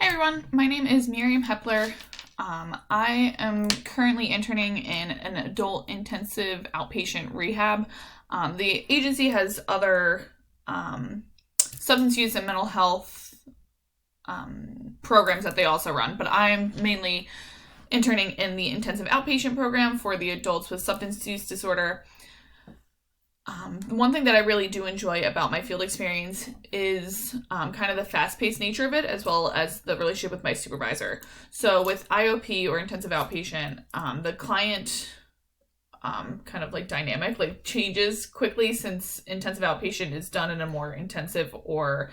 everyone, my name is Miriam Hepler. I am currently interning in an adult intensive outpatient rehab. The agency has other substance use and mental health programs that they also run, but I'm mainly interning in the intensive outpatient program for the adults with substance use disorder. One thing that I really do enjoy about my field experience is kind of the fast-paced nature of it, as well as the relationship with my supervisor. So with IOP or intensive outpatient, the client kind of like dynamic like changes quickly, since intensive outpatient is done in a more intensive or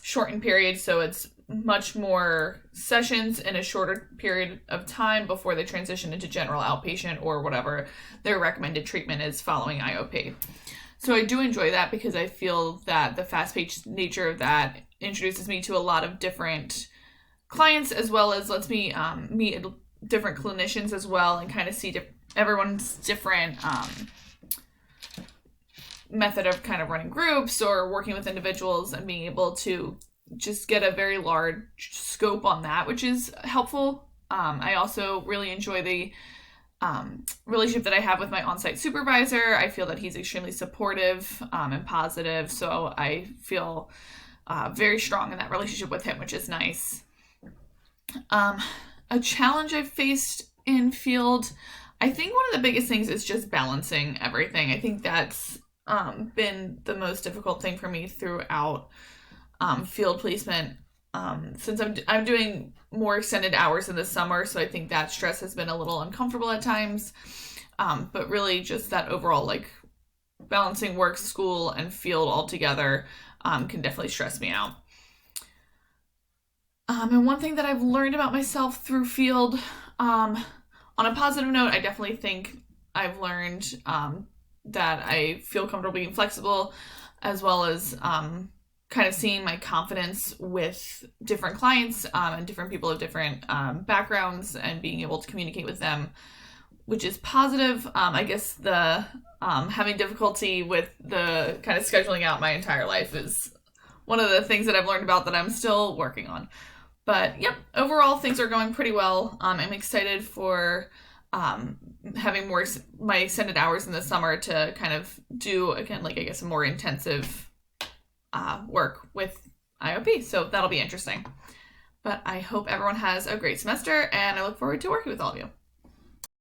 shortened period. So it's much more sessions in a shorter period of time before they transition into general outpatient or whatever their recommended treatment is following IOP. So I do enjoy that because I feel that the fast-paced nature of that introduces me to a lot of different clients, as well as lets me meet different clinicians as well and kind of see everyone's different method of kind of running groups or working with individuals, and being able to just get a very large scope on that, which is helpful. I also really enjoy the relationship that I have with my on-site supervisor. I feel that he's extremely supportive and positive, so I feel very strong in that relationship with him, which is nice. A challenge I've faced in field, I think one of the biggest things is just balancing everything. I think that's been the most difficult thing for me throughout field placement, since I'm doing more extended hours in the summer, so I think that stress has been a little uncomfortable at times, but really just that overall like balancing work, school, and field all together can definitely stress me out. And one thing that I've learned about myself through field, on a positive note, I definitely think I've learned that I feel comfortable being flexible, as well as kind of seeing my confidence with different clients and different people of different backgrounds, and being able to communicate with them, which is positive. I guess the having difficulty with the kind of scheduling out my entire life is one of the things that I've learned about that I'm still working on. But yep, overall things are going pretty well. I'm excited for having more my extended hours in the summer to kind of do, again, like I guess a more intensive work with IOP. So that'll be interesting. But I hope everyone has a great semester, and I look forward to working with all of you.